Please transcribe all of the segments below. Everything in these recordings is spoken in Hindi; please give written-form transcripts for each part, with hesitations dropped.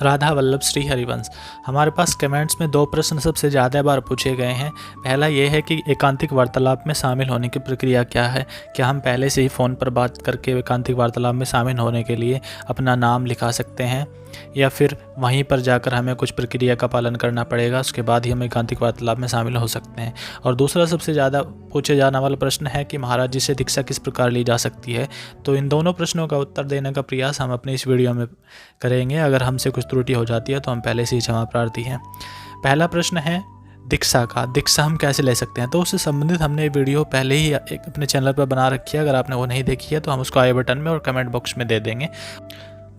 राधा वल्लभ श्री हरिवंश। हमारे पास कमेंट्स में 2 प्रश्न सबसे ज़्यादा बार पूछे गए हैं। पहला ये है कि एकांतिक वार्तालाप में शामिल होने की प्रक्रिया क्या है। क्या हम पहले से ही फ़ोन पर बात करके एकांतिक वार्तालाप में शामिल होने के लिए अपना नाम लिखा सकते हैं, या फिर वहीं पर जाकर हमें कुछ प्रक्रिया का पालन करना पड़ेगा, उसके बाद ही हम एकांतिक वार्तालाप में शामिल हो सकते हैं। और दूसरा सबसे ज़्यादा पूछे जाने वाला प्रश्न है कि महाराज जी से दीक्षा किस प्रकार ली जा सकती है। तो इन दोनों प्रश्नों का उत्तर देने का प्रयास हम अपने इस वीडियो में करेंगे। अगर हमसे कुछ त्रुटि हो जाती है तो हम पहले से ही क्षमा प्रार्थी हैं। पहला प्रश्न है दीक्षा का। दीक्षा हम कैसे ले सकते हैं, तो उससे संबंधित हमने वीडियो पहले ही एक अपने चैनल पर बना रखी है। अगर आपने वो नहीं देखी है तो हम उसको आई बटन में और कमेंट बॉक्स में दे देंगे।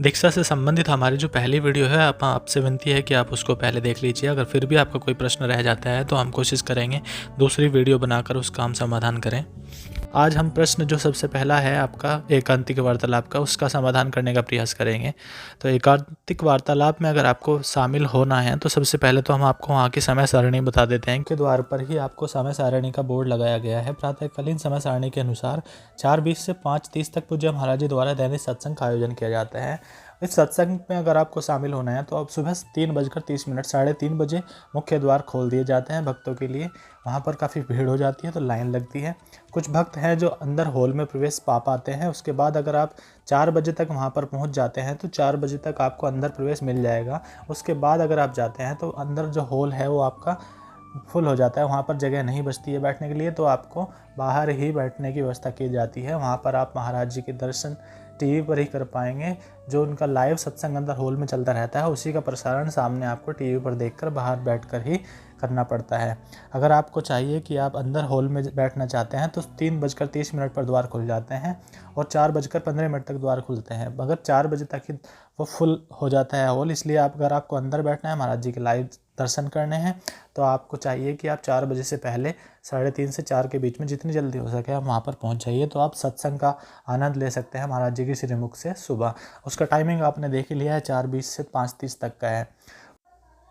दीक्षा से संबंधित हमारी जो पहली वीडियो है, आपसे विनती है कि आप उसको पहले देख लीजिए। अगर फिर भी आपका कोई प्रश्न रह जाता है तो हम कोशिश करेंगे दूसरी वीडियो बनाकर उसका हम समाधान करें। आज हम प्रश्न जो सबसे पहला है आपका एकांतिक वार्तालाप का, उसका समाधान करने का प्रयास करेंगे। तो एकांतिक वार्तालाप में अगर आपको शामिल होना है तो सबसे पहले तो हम आपको वहाँ की समय सारणी बता देते हैं कि द्वार पर ही आपको समय सारणी का बोर्ड लगाया गया है। प्रातःकालीन समय सारणी के अनुसार 4:20 से 5:30 तक पूज्य महाराज जी द्वारा दैनिक सत्संग का आयोजन किया जाता है। इस सत्संग में अगर आपको शामिल होना है तो अब सुबह 3:30 3:30 बजे मुख्य द्वार खोल दिए जाते हैं भक्तों के लिए। वहाँ पर काफ़ी भीड़ हो जाती है तो लाइन लगती है। कुछ भक्त हैं जो अंदर हॉल में प्रवेश पा पाते हैं। उसके बाद अगर आप 4 बजे तक वहाँ पर पहुँच जाते हैं तो 4 बजे तक आपको अंदर प्रवेश मिल जाएगा। उसके बाद अगर आप जाते हैं तो अंदर जो हॉल है वो आपका फुल हो जाता है, वहाँ पर जगह नहीं बचती है बैठने के लिए, तो आपको बाहर ही बैठने की व्यवस्था की जाती है। वहाँ पर आप महाराज जी के दर्शन टीवी पर ही कर पाएंगे। जो उनका लाइव सत्संग अंदर हॉल में चलता रहता है उसी का प्रसारण सामने आपको टीवी पर देखकर बाहर बैठकर ही करना पड़ता है। अगर आपको चाहिए कि आप अंदर हॉल में बैठना चाहते हैं तो 3:30 पर द्वार खुल जाते हैं और 4:15 तक द्वार खुलते हैं। मगर 4 बजे तक ही वो फुल हो जाता है हॉल, इसलिए अगर आपको अंदर बैठना है, महाराज जी के लाइव दर्शन करने हैं, तो आपको चाहिए कि आप 4 बजे से पहले 3:30 से 4 के बीच में जितनी जल्दी हो सके आप वहाँ पर पहुँच जाइए। तो आप सत्संग का आनंद ले सकते हैं महाराज जी की श्रीमुख से सुबह। उसका टाइमिंग आपने देख ही लिया है, 4:20 से 5:30 तक का है।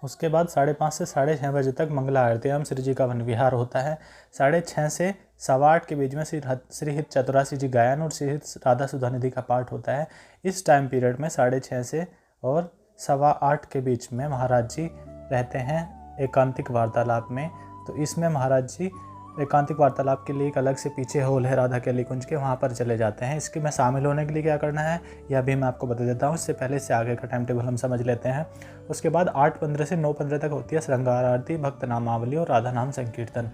उसके बाद 5:30 से 6:30 बजे तक मंगला आरती एवं श्री जी का वन विहार होता है। 6:30 से 8:15 के बीच में श्री हित चतुरासी जी गायन और श्री हित राधा सुधा निधि का पाठ होता है। इस टाइम पीरियड में 6:30 से और 8:15 के बीच में महाराज जी रहते हैं एकांतिक वार्तालाप में। तो इसमें महाराज जी एकांतिक वार्तालाप के लिए एक अलग से पीछे हॉल है राधा केली कुंज के, वहाँ पर चले जाते हैं। इसके में शामिल होने के लिए क्या करना है यह भी मैं आपको बता देता हूँ। इससे पहले से आगे का टाइम टेबल हम समझ लेते हैं। उसके बाद 8:15 से 9:15 तक होती है श्रृंगार आरती, भक्त नामावली और राधा नाम संकीर्तन।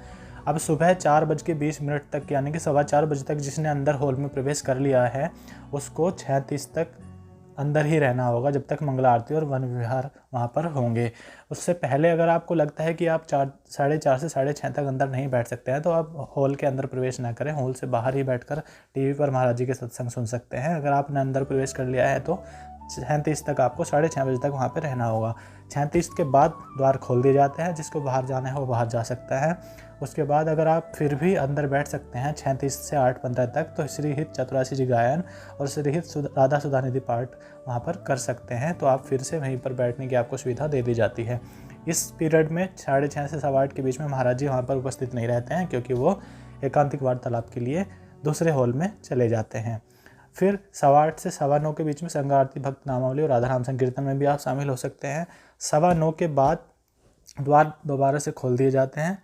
अब सुबह 4:20 तक यानी कि 4:15 बजे तक जिसने अंदर हॉल में प्रवेश कर लिया है उसको 6:30 तक अंदर ही रहना होगा, जब तक मंगला आरती और वन विहार वहाँ पर होंगे। उससे पहले अगर आपको लगता है कि आप 4:30 से 6:30 तक अंदर नहीं बैठ सकते हैं तो आप हॉल के अंदर प्रवेश ना करें, हॉल से बाहर ही बैठकर टीवी पर महाराज जी के सत्संग सुन सकते हैं। अगर आपने अंदर प्रवेश कर लिया है तो 6:30 तक आपको 6:30 बजे तक वहाँ पर रहना होगा। 6:30 के बाद द्वार खोल दिए जाते हैं, जिसको बाहर जाना है वो बाहर जा सकता है। उसके बाद अगर आप फिर भी अंदर बैठ सकते हैं 6:30 से 8:15 तक, तो श्री हित चतुरासी जी गायन और श्री हित राधा सुधा निधि पाठ वहाँ पर कर सकते हैं। तो आप फिर से वहीं पर बैठने की आपको सुविधा दे दी जाती है। इस पीरियड में 6:30 से 8:15 के बीच में महाराज जी वहाँ पर उपस्थित नहीं रहते हैं, क्योंकि वो एकांतिक वार्तालाप के लिए दूसरे हॉल में चले जाते हैं। फिर 8:15 से 9:15 के बीच में संगा आरती, भक्त नामावली और राधा नाम संकीर्तन में भी आप शामिल हो सकते हैं। 9:15 के बाद द्वार दोबारा से खोल दिए जाते हैं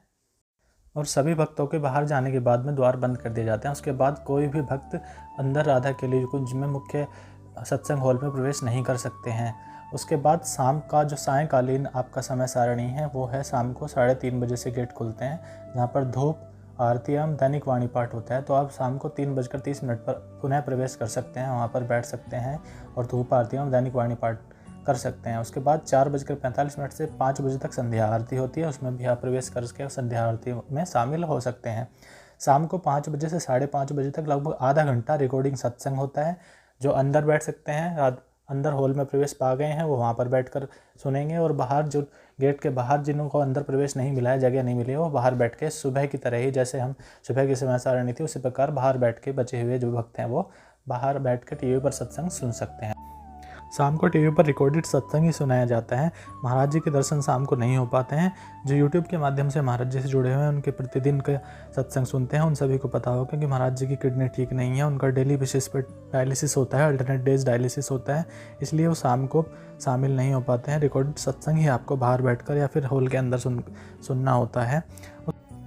और सभी भक्तों के बाहर जाने के बाद में द्वार बंद कर दिए जाते हैं। उसके बाद कोई भी भक्त अंदर राधा केली कुंज में मुख्य सत्संग हॉल में प्रवेश नहीं कर सकते हैं। उसके बाद शाम का जो सायंकालीन आपका समय सारणी है वो है शाम को 3:30 बजे से गेट खुलते हैं, जहाँ पर धूप आरती एवं दैनिक वाणी पाठ होता है। तो आप शाम को 3:30 पर पुनः प्रवेश कर सकते हैं, वहाँ पर बैठ सकते हैं और धूप आरती एवं दैनिक वाणी पाठ कर सकते हैं। उसके बाद 4:45 से 5 बजे तक संध्या आरती होती है, उसमें भी आप प्रवेश करके संध्या आरती में शामिल हो सकते हैं। शाम को 5 बजे से 5:30 बजे तक लगभग आधा घंटा रिकॉर्डिंग सत्संग होता है। जो अंदर बैठ सकते हैं, अंदर हॉल में प्रवेश पा गए हैं, वो वहाँ पर बैठकर सुनेंगे, और बाहर जो गेट के बाहर जिनको अंदर प्रवेश नहीं मिला है, जगह नहीं मिली है, वो बाहर बैठ के सुबह की तरह ही जैसे हम सुबह की समय सारणी थी उसी प्रकार बाहर बैठ के बचे हुए जो भक्त हैं वो बाहर बैठ के टीवी पर सत्संग सुन सकते हैं। शाम को टीवी पर रिकॉर्डेड सत्संग ही सुनाया जाता है। महाराज जी के दर्शन शाम को नहीं हो पाते हैं। जो यूट्यूब के माध्यम से महाराज जी से जुड़े हुए हैं, उनके प्रतिदिन के सत्संग सुनते हैं, उन सभी को पता होगा कि महाराज जी की किडनी ठीक नहीं है। उनका डेली बेसिस पर डायलिसिस होता है, अल्टरनेट डेज डायलिसिस होता है, इसलिए वो शाम को शामिल नहीं हो पाते हैं। रिकॉर्डेड सत्संग ही आपको बाहर बैठकर या फिर हॉल के अंदर सुनना होता है।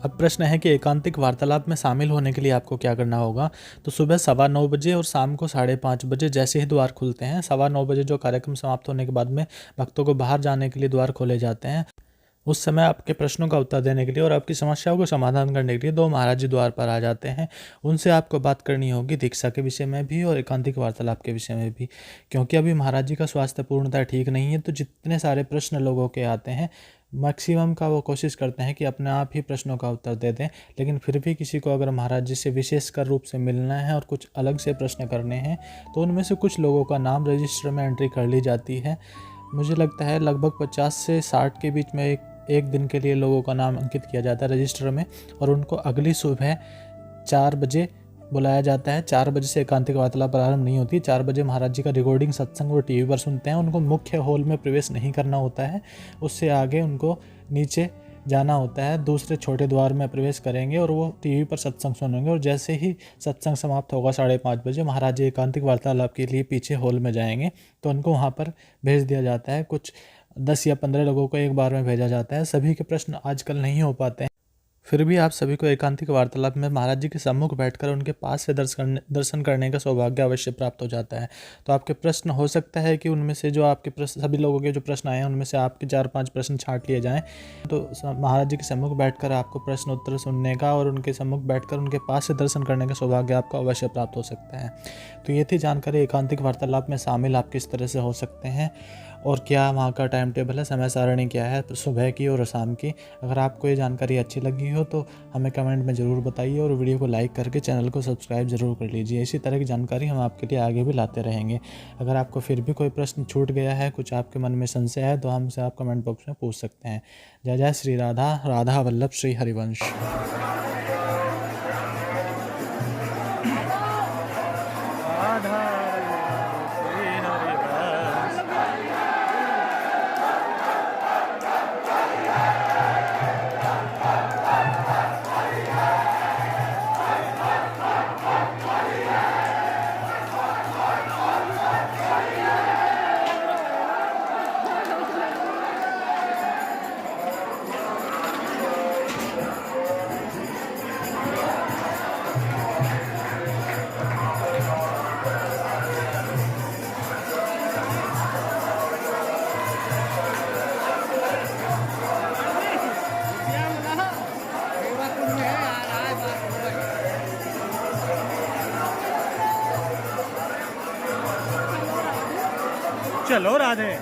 अब प्रश्न है कि एकांतिक वार्तालाप में शामिल होने के लिए आपको क्या करना होगा। तो सुबह 9:15 बजे और शाम को 5:30 बजे जैसे ही द्वार खुलते हैं, 9:15 बजे जो कार्यक्रम समाप्त होने के बाद में भक्तों को बाहर जाने के लिए द्वार खोले जाते हैं, उस समय आपके प्रश्नों का उत्तर देने के लिए और आपकी समस्याओं को समाधान करने के लिए 2 महाराज जी द्वार पर आ जाते हैं। उनसे आपको बात करनी होगी दीक्षा के विषय में भी और एकांतिक वार्तालाप के विषय में भी, क्योंकि अभी महाराज जी का स्वास्थ्य पूर्णतः ठीक नहीं है। तो जितने सारे प्रश्न लोगों के आते हैं, मैक्सिमम का वो कोशिश करते हैं कि अपने आप ही प्रश्नों का उत्तर दे दें, लेकिन फिर भी किसी को अगर महाराज जी से विशेषकर रूप से मिलना है और कुछ अलग से प्रश्न करने हैं, तो उनमें से कुछ लोगों का नाम रजिस्टर में एंट्री कर ली जाती है। मुझे लगता है लगभग 50 से 60 के बीच में एक दिन के लिए लोगों का नाम अंकित किया जाता है रजिस्टर में, और उनको अगली सुबह 4 बजे बुलाया जाता है। 4 बजे से एकांतिक वार्तालाप प्रारंभ नहीं होती। 4 बजे महाराज जी का रिकॉर्डिंग सत्संग वो टीवी पर सुनते हैं। उनको मुख्य हॉल में प्रवेश नहीं करना होता है, उससे आगे उनको नीचे जाना होता है। दूसरे छोटे द्वार में प्रवेश करेंगे और वो टीवी पर सत्संग सुनेंगे, और जैसे ही सत्संग समाप्त होगा 5:30 बजे, महाराज जी एकांतिक वार्तालाप के लिए पीछे हॉल में जाएंगे, तो उनको वहाँ पर भेज दिया जाता है। कुछ 10 या 15 लोगों को एक बार में भेजा जाता है। सभी के प्रश्न आजकल नहीं हो पाते हैं, फिर भी आप सभी को एकांतिक वार्तालाप में महाराज जी के सम्मुख बैठकर उनके पास से दर्शन करने का सौभाग्य अवश्य प्राप्त हो जाता है। तो आपके प्रश्न हो सकता है कि उनमें से जो आपके प्रश्न, सभी लोगों के जो प्रश्न आए हैं, उनमें से आपके 4-5 प्रश्न छांट लिए जाएं। तो महाराज जी के सम्मुख बैठकर आपको प्रश्न उत्तर सुनने का और उनके सम्मुख बैठकर उनके पास से दर्शन करने का सौभाग्य आपको अवश्य प्राप्त हो सकता है। तो ये थी जानकारी एकांतिक वार्तालाप में शामिल आप किस तरह से हो सकते हैं और क्या वहाँ का टाइम टेबल है, समय सारणी क्या है सुबह की और शाम की। अगर आपको ये जानकारी अच्छी लगी हो तो हमें कमेंट में ज़रूर बताइए और वीडियो को लाइक करके चैनल को सब्सक्राइब ज़रूर कर लीजिए। इसी तरह की जानकारी हम आपके लिए आगे भी लाते रहेंगे। अगर आपको फिर भी कोई प्रश्न छूट गया है, कुछ आपके मन में संशय है, तो हमसे आप कमेंट बॉक्स में पूछ सकते हैं। जय जय श्री राधा, राधा वल्लभ श्री हरिवंश। चलो राधे।